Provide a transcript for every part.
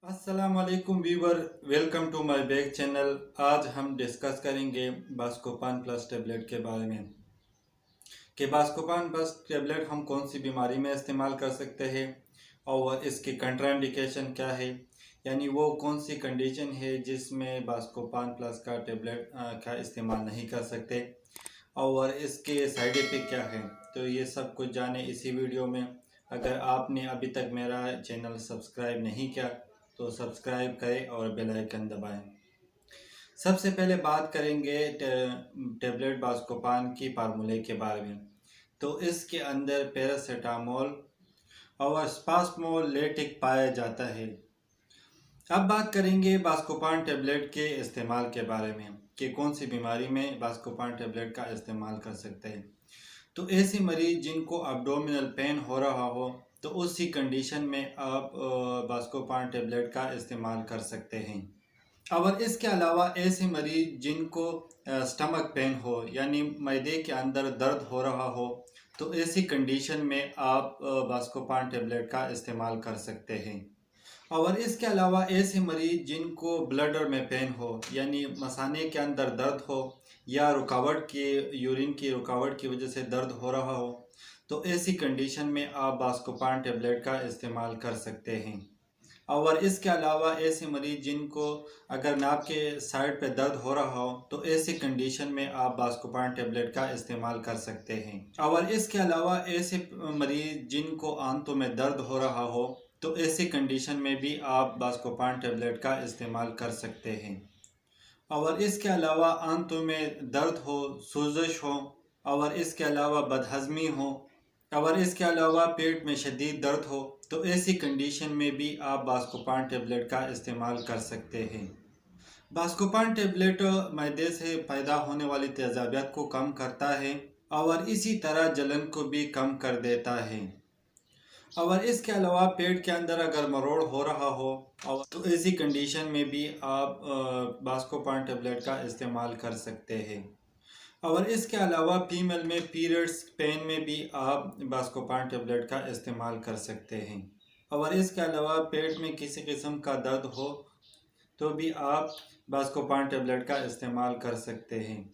अस्सलाम वालेकुम viewer, welcome to my back channel. आज हम डिस्कस करेंगे बास्कोपान प्लस टेबलेट के बारे में कि बास्कोपान प्लस टेबलेट हम कौन सी बीमारी में इस्तेमाल कर सकते हैं और इसकी कंट्राइंडिकेशन क्या है, यानी वो कौन सी कंडीशन है जिसमें बास्कोपान प्लस का टेबलेट का इस्तेमाल नहीं कर सकते और इसके साइड इफ़ेक्ट क्या है। तो ये सब कुछ जाने इसी वीडियो में। अगर आपने अभी तक मेरा चैनल सब्सक्राइब नहीं किया तो सब्सक्राइब करें और बेल आइकन दबाएं। सबसे पहले बात करेंगे टेबलेट बास्कोपान की फार्मूले के बारे में। तो इसके अंदर पैरासीटामोल और स्पास्मोलेटिक पाया जाता है। अब बात करेंगे बास्कोपान टेबलेट के इस्तेमाल के बारे में कि कौन सी बीमारी में बास्कोपान टेबलेट का इस्तेमाल कर सकते हैं। तो ऐसे मरीज जिनको एब्डोमिनल पेन हो रहा हो तो उसी कंडीशन में आप बास्कोपान टेबलेट का इस्तेमाल कर सकते हैं। और इसके अलावा ऐसे मरीज जिनको स्टमक पेन हो यानी मैदे के अंदर दर्द हो रहा हो तो ऐसी कंडीशन में आप बास्कोपान टेबलेट का इस्तेमाल कर सकते हैं। और इसके अलावा ऐसे मरीज जिनको ब्लडर में पेन हो यानी मसाने के अंदर दर्द हो या रुकावट की यूरिन की रुकावट की वजह से दर्द हो रहा हो तो ऐसी कंडीशन में आप बास्कोपान टेबलेट का इस्तेमाल कर सकते हैं। और इसके अलावा ऐसे मरीज जिनको अगर नाक के साइड पे दर्द हो रहा हो तो ऐसी कंडीशन में आप बास्कोपान टेबलेट का इस्तेमाल कर सकते हैं। और इसके अलावा ऐसे मरीज जिनको आंतों में दर्द हो रहा हो तो ऐसी कंडीशन में भी आप बास्कोपान टेबलेट का इस्तेमाल कर सकते हैं। और इसके अलावा आंतों में दर्द हो, सूजश हो और इसके अलावा बदहज़मी हो और इसके अलावा पेट में शदीद दर्द हो तो ऐसी कंडीशन में भी आप बास्कोपान टेबलेट का इस्तेमाल कर सकते हैं। बास्कोपान टेबलेट मैदे से पैदा होने वाली तेज़ाबियत को कम करता है और इसी तरह जलन को भी कम कर देता है। और इसके अलावा पेट के अंदर अगर मरोड़ हो रहा हो और तो ऐसी कंडीशन में भी आप बास्कोपान टेबलेट का इस्तेमाल कर सकते हैं। और इसके अलावा फीमेल में पीरियड्स पेन में भी आप बास्कोपान टेबलेट का इस्तेमाल कर सकते हैं। और इसके अलावा पेट में किसी किस्म का दर्द हो तो भी आप बास्कोपान टेबलेट का इस्तेमाल कर सकते हैं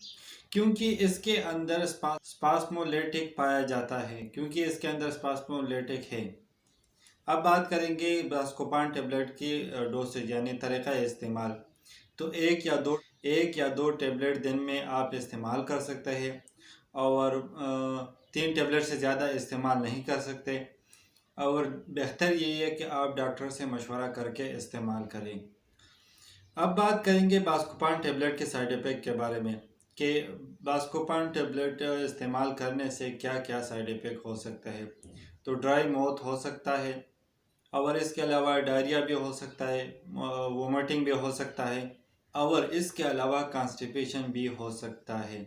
क्योंकि इसके अंदर स्पास्मोलेटिक पाया जाता है है। अब बात करेंगे बास्कोपान टेबलेट की डोसेज यानी तरीक़ा इस्तेमाल। तो एक या दो टेबलेट दिन में आप इस्तेमाल कर सकते हैं और 3 टेबलेट से ज़्यादा इस्तेमाल नहीं कर सकते और बेहतर यही है कि आप डॉक्टर से मशवरा करके इस्तेमाल करें। अब बात करेंगे बास्कोपान टेबलेट के साइड इफ़ेक्ट के बारे में कि बास्कोपान टेबलेट इस्तेमाल करने से क्या क्या साइड इफ़ेक्ट हो सकता है। तो ड्राई माउथ हो सकता है और इसके अलावा डायरिया भी हो सकता है, वोमिटिंग भी हो सकता है और इसके अलावा कॉन्स्टिपेशन भी हो सकता है।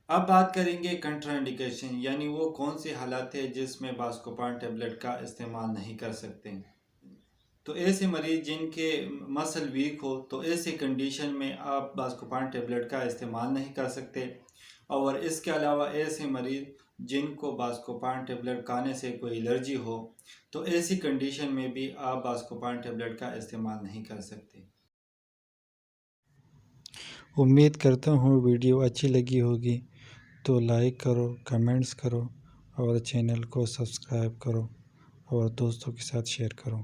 अब बात करेंगे कंट्राइंडिकेशन यानी वो कौन सी हालत है जिसमें बास्कोपान टेबलेट का इस्तेमाल नहीं कर सकते। तो ऐसे मरीज जिनके मसल वीक हो तो ऐसे कंडीशन में आप बास्कोपान टेबलेट का इस्तेमाल नहीं कर सकते। और इसके अलावा ऐसे मरीज जिनको बास्कोपान टेबलेट खाने से कोई एलर्जी हो तो ऐसी कंडीशन में भी आप बास्कोपान टेबलेट का इस्तेमाल नहीं कर सकते। उम्मीद करता हूँ वीडियो अच्छी लगी होगी तो लाइक करो, कमेंट्स करो और चैनल को सब्सक्राइब करो और दोस्तों के साथ शेयर करो।